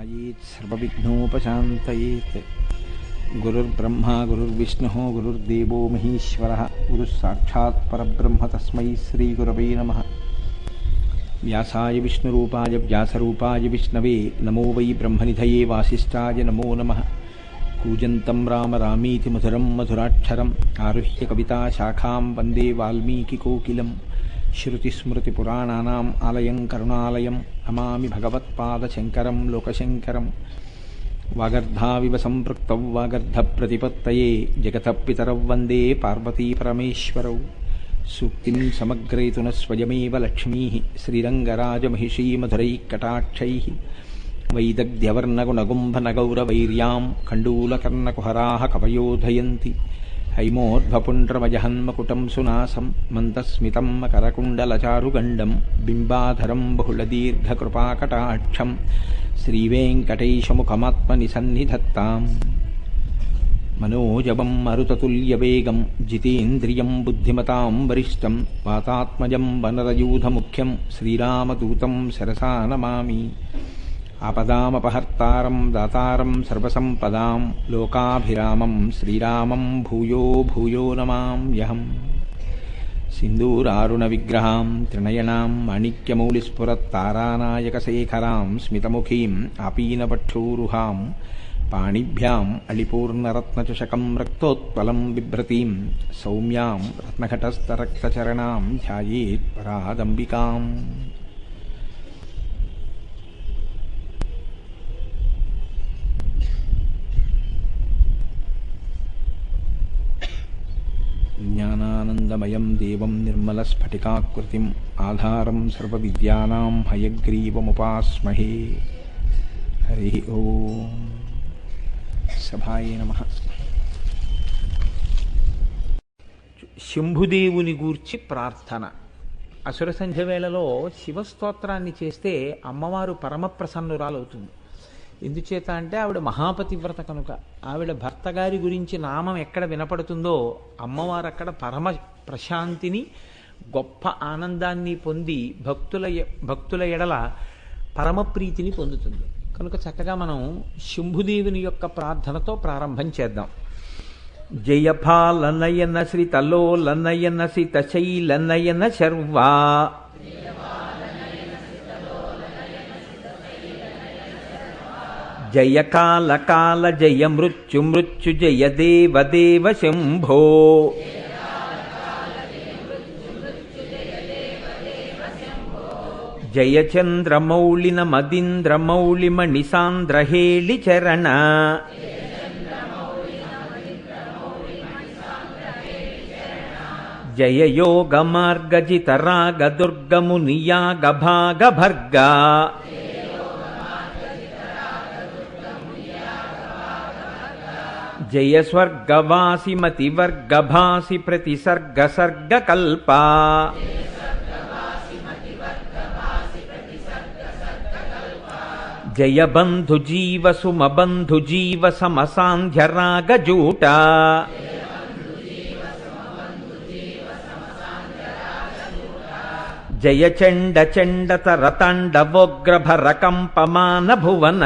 ध्यायेत् सर्वविघ्नोपशान्तयेत्। गुरुर्ब्रह्मा गुरुर्विष्णुः गुरुर्देवो महेश्वरः गुरुः साक्षात् परब्रह्म तस्मै श्रीगुरवे नमः। व्यासाय विष्णुरूपाय व्यासरूपाय विष्णवे नमो वै ब्रह्मनिधये वासिष्ठाय नमो नमः। कूजन्तं राम रामीति मधुरं मधुराक्षरम् आरुह्य कविताशाखां वन्दे वाल्मीकिकोकिलं। श्रुतिस्मृतिपुराणानाम् आलयं करुणालयं नमामि भगवत्पादशङ्करं लोकशङ्करं। वागर्धाविव सम्पृक्तौ वागर्धप्रतिपत्तये जगतः पितरौ वन्दे पार्वतीपरमेश्वरौ। सूक्तिं समग्रयितु न स्वयमेव लक्ष्मीः श्रीरङ्गराजमहिषी मधुरैकटाक्षैः। वैदग्ध्यवर्णगुणगुम्भनगौरवैर्यां कण्डूलकर्णकुहराः कवयोधयन्ति। हैमोद्भपुण्ड्रमजहन्मकुटं सुनासं मन्दस्मितं मकरकुण्डलचारुगण्डं बिम्बाधरं बहुलदीर्घकृपाकटाक्षं श्रीवेङ्कटेशमुखमात्मनिसन्निधत्ताम्। मनोजवं मरुततुल्यवेगं जितेन्द्रियं बुद्धिमतां वरिष्ठं वातात्मजं वनरयूथमुख्यं श्रीरामदूतं शिरसा नमामि। आपदामपहर्तारं दातारं सर्वसम्पदां लोकाभिरामं श्रीरामं भूयो भूयो नमाम्यहम्। सिन्दूरारुणविग्रहां त्रिनयनां माणिक्यमौलिस्फुरत्तारानायकशेखरां स्मितमुखीं आपीनपक्षोरुहां पाणिभ्याम् अलिपूर्णरत्नचषकं रक्तोत्पलं बिभ्रतीं सौम्यां रत्नघटस्थरक्तचरणां ध्यायेत् परादम्बिकाम्। ज्ञानानन्दमयं देवं निर्मलस्फटिकाकृतिम् आधारं सर्वविद्यानां हयग्रीवमुपास्महे। हरिः ओम्। సభాయ నమః. శంభుదేవుని గూర్చి ప్రార్థన. అసుర సంధ్య వేళలో శివస్తోత్రాన్ని చేస్తే అమ్మవారు పరమప్రసన్నురాలవుతుంది. ఎందుచేత అంటే ఆవిడ మహాపతివ్రత కనుక. ఆవిడ భర్త గారి గురించి నామం ఎక్కడ వినపడుతుందో అమ్మవారు అక్కడ పరమ ప్రశాంతిని గొప్ప ఆనందాన్ని పొంది భక్తుల ఎడల పరమప్రీతిని పొందుతుంది. కనుక చక్కగా మనం శంభుదేవుని యొక్క ప్రార్థనతో ప్రారంభం చేద్దాం. జయపాలనయన శ్రీతలోలనయన సితశైలనయన శర్వా జయ కాల కాల జయ మృత్యు మృత్యు జయ దేవ దేవ శంభో. జయ చంద్రమౌళిన మదీంద్రమౌళిమణి సాంద్రహేళి చరణ జయ యోగ మార్గజిత రాగ దుర్గమునియాగ భాగ భర్గా జయ స్వర్గవాసి మతివర్గభాసి ప్రతిసర్గ సర్గ కల్పా జయ బంధు జీవ సుమ బంధు జీవ సమసాంధ్య రాగ జూట జయ చండ చండతర తాండవోగ్రభర కంపమాన భువన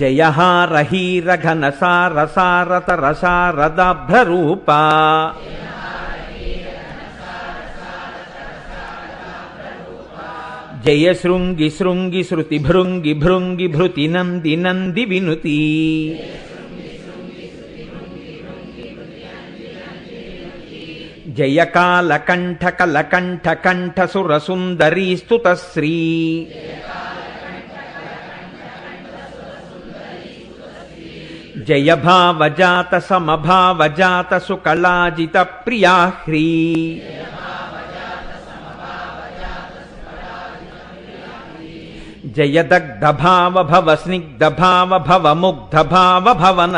జయ హార హీర ఘన సార సారతర శారదాభ్రరూప జయ శృంగి శృంగి శృతి భృంగి భృంగి భృతి నంది నంది వినుతి జయ కాల కంఠ కల కంఠ కంఠ సుర సుందరీ స్తుతశ్రీ జయ భావజాత సమభావజాత సుకళాజిత ప్రియాహ్రీ జయ దగ్ధ భావ భవ స్నిగ్ధ భావ భవ ముగ్ధ భావ భవన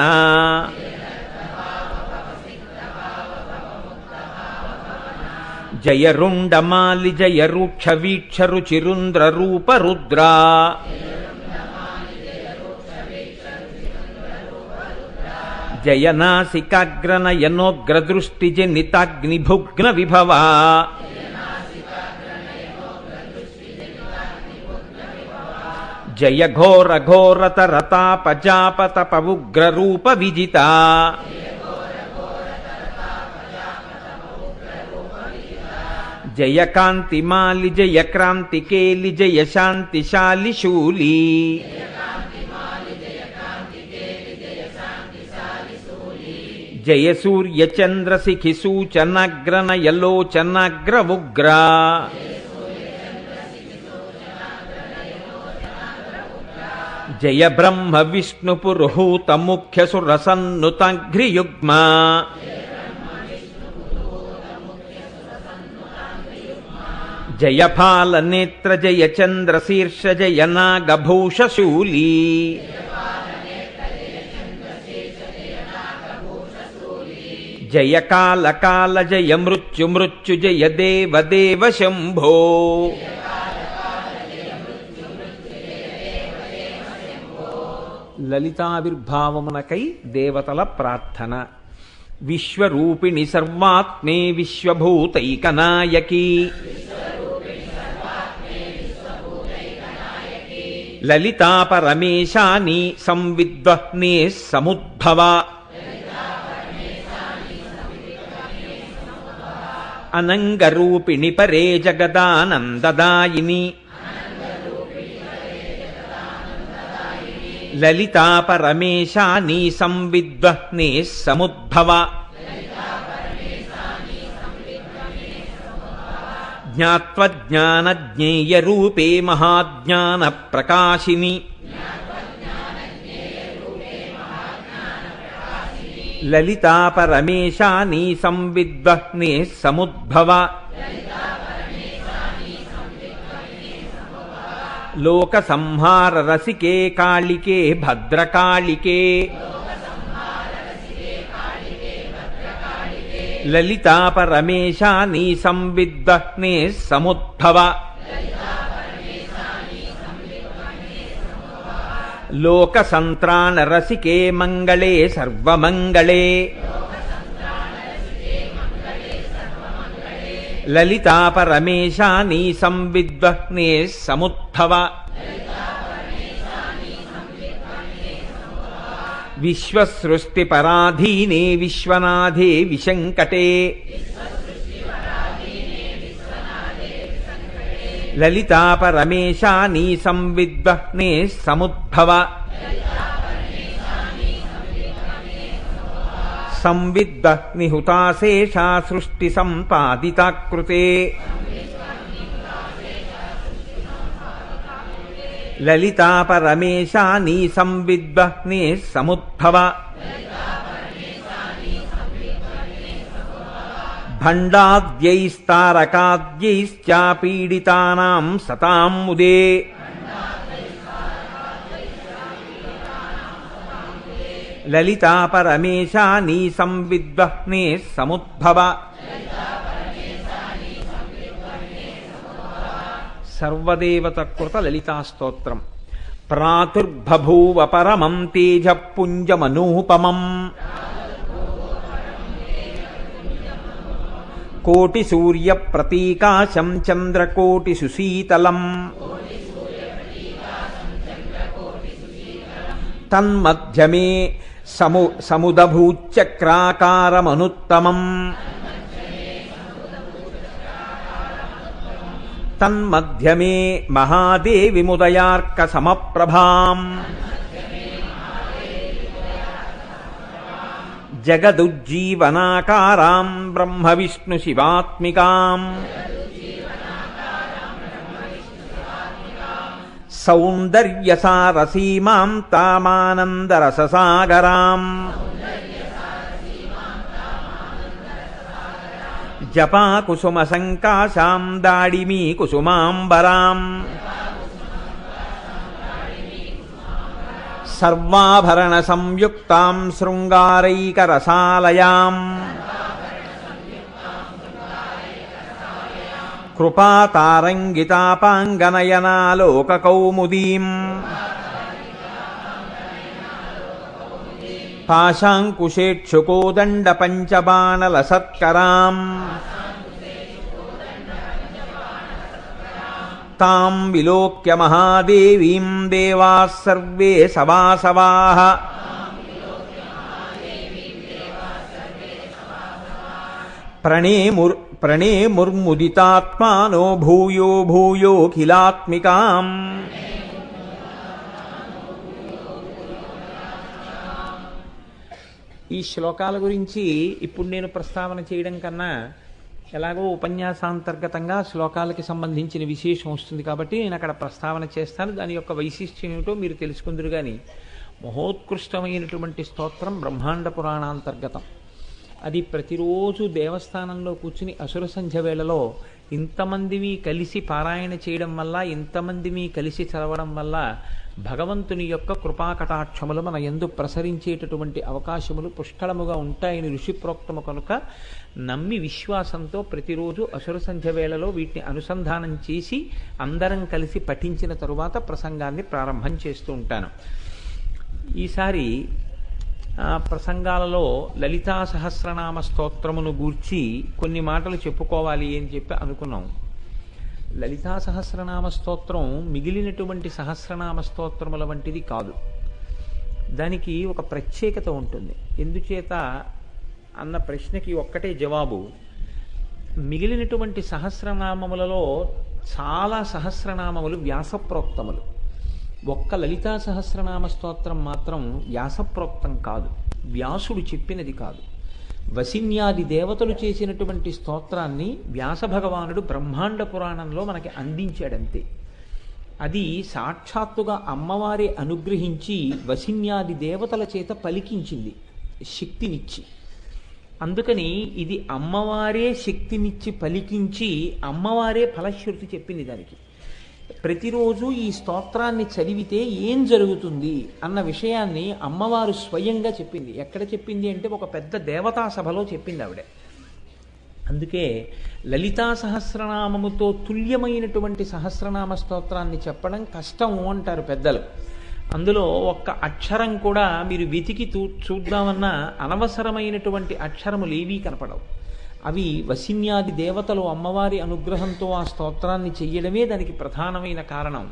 జయ రుండమాలి జయ రూక్ష వీక్ష రుచిరుంద్ర రూప రుద్రా జయ నాసికాగ్రనయనోగ్రదృష్టిజనితాగ్నిభుగ్న విభవా జయ ఘోర ఘోరతరతాపజాపతప ఉగ్రరూప విజిత జయ కాంతిమాలి జయ క్రాంతికేలి జయ శాంతిశాలి శూలి జయ సూర్య చంద్రశిఖి సూచనగ్రనయలోచనగ్ర ఉగ్ర జయ బ్రహ్మ విష్ణు పురుహూత ముఖ్య సురసన్నుతఘ్రియుగ్మ జయ ఫాల నేత్ర జయ చంద్రశీర్ష జయ నాగభూష శూలి జయ కాల కాల జయ మృత్యు మృత్యు జయ దేవ దేవ శంభో లలితావిర్భావమునకై దేవతల ప్రార్థన. విశ్వరూపిణి సర్వాత్మే విశ్వభూతైకనాయకీ లలితా పరమేశాని సంవిద్వహ్నే సముద్భవ అనంగరూపిణి పరే జగదానందదాయిని లలితా పరమేశాని సంవిద్వహ్నే సముద్భవ జ్ఞాత్వజ్ఞానజ్ఞేయరూపే మహాజ్ఞాన ప్రకాశిని లలితా పరమేశాని సంవిద్వహ్నే సముద్భవ లోక సంహార రసికే కాళికే భద్రకాళికే లలితా పరమేశాని సంవిద్వహ్నే సముద్భవ లోక సంత్రాణ రసికే మంగళే సర్వమంగళే లలితా పరమేశాని సంవిద్వహ్నే సముద్భవ విశ్వసృష్టి పరాధీనే విశ్వనాథే విశంకటే లలితా పరమేశాని సంవిద్వహ్నే సముద్భవ సంవిద్వహ్ని హుతాశేషా సృష్టి సంపాదితాకృతే లలితా పరమేశాని సంవిద్వహ్నే సముద్భవ భండాద్యైస్తారకాద్యైశ్చాపీడితానాం సతాం ముదే లలితా పరమేశాని సంవిద్వహ్నే సముద్భవ సర్వదేవత కృత లలితా స్తోత్రం. ప్రాతుర్బభూవ పరమం తేజపుంజమనూపమం కోటి సూర్య ప్రతీకాశం చంద్రకోటి సుశీతలం తన్మధ్యమే సముదభూచక్రాకారమనుత్తమం తన్మధ్యమే మహాదేవిముదయార్క సమప్రభాం జగదుజ్జీవనాకారాం బ్రహ్మ విష్ణు శివాత్మికాం సౌందర్యసారసీమాం తామానందరససాగరాం జపాకుసుమ సంకాశాం దాడిమీ కుసుమాంబరాం సర్వాభరణ సంయుక్తాం శృంగారైకరసాలయాం కృపాతారంగితాపాంగనయనాలోకకౌముదీం పాశాంకుశేక్షుకోదండ పంచబాణలసత్కరాం తాం విలోక్య మహాదేవీం దేవాః సర్వే సవాసవాః ప్రణేముర్ముదితాత్మానో భూయో భూయోఖిలాత్మికాం. ఈ శ్లోకాల గురించి ఇప్పుడు నేను ప్రస్తావన చేయడం కన్నా ఎలాగో ఉపన్యాసాంతర్గతంగా శ్లోకాలకి సంబంధించిన విశేషం వస్తుంది కాబట్టి నేను అక్కడ ప్రస్తావన చేస్తాను. దాని యొక్క వైశిష్ట్యం ఏమిటో మీరు తెలుసుకుందరు. కానీ మహోత్కృష్టమైనటువంటి స్తోత్రం బ్రహ్మాండ పురాణాంతర్గతం. అది ప్రతిరోజు దేవస్థానంలో కూర్చుని అసుర సంధ్య వేళలో ఇంతమందివి కలిసి పారాయణ చేయడం వల్ల, ఇంతమందివి కలిసి చదవడం వల్ల భగవంతుని యొక్క కృపాకటాక్షములు మన యందు ప్రసరించేటటువంటి అవకాశములు పుష్కళముగా ఉంటాయని ఋషిప్రోక్తము కనుక నమ్మి విశ్వాసంతో ప్రతిరోజు అసుర సంధ్య వేళలో వీటిని అనుసంధానం చేసి అందరం కలిసి పఠించిన తరువాత ప్రసంగాన్ని ప్రారంభం చేస్తూ ఉంటాను. ఈసారి ప్రసంగాలలో లలితా సహస్రనామ స్తోత్రమును గూర్చి కొన్ని మాటలు చెప్పుకోవాలి అని చెప్పి అనుకున్నాం. లలితా సహస్రనామ స్తోత్రం మిగిలినటువంటి సహస్రనామ స్తోత్రముల వంటిది కాదు. దానికి ఒక ప్రత్యేకత ఉంటుంది. ఎందుచేత అన్న ప్రశ్నకి ఒక్కటే జవాబు. మిగిలినటువంటి సహస్రనామములలో చాలా సహస్రనామములు వ్యాసప్రోక్తములు. ఒక్క లలితా సహస్రనామ స్తోత్రం మాత్రం వ్యాసప్రోక్తం కాదు, వ్యాసుడు చెప్పినది కాదు. వసిన్యాది దేవతలు చేసినటువంటి స్తోత్రాన్ని వ్యాస భగవానుడు బ్రహ్మాండ పురాణంలో మనకి అందించాడంతే. అది సాక్షాత్తుగా అమ్మవారే అనుగ్రహించి వసిన్యాది దేవతల చేత పలికించింది శక్తినిచ్చి. అందుకని ఇది అమ్మవారే శక్తినిచ్చి పలికించి అమ్మవారే ఫలశ్రుతి చెప్పింది దానికి. ప్రతిరోజు ఈ స్తోత్రాన్ని చదివితే ఏం జరుగుతుంది అన్న విషయాన్ని అమ్మవారు స్వయంగా చెప్పింది. ఎక్కడ చెప్పింది అంటే ఒక పెద్ద దేవతా సభలో చెప్పింది ఆవిడ. అందుకే లలితా సహస్రనామముతో తుల్యమైనటువంటి సహస్రనామ స్తోత్రాన్ని చెప్పడం కష్టం అంటారు పెద్దలు. అందులో ఒక్క అక్షరం కూడా మీరు వెతికి చూద్దామన్నా అనవసరమైనటువంటి అక్షరములు ఏవీ కనపడవు. అవి వసిన్యాది దేవతలు అమ్మవారి అనుగ్రహంతో ఆ స్తోత్రాన్ని చెయ్యడమే దానికి ప్రధానమైన కారణం.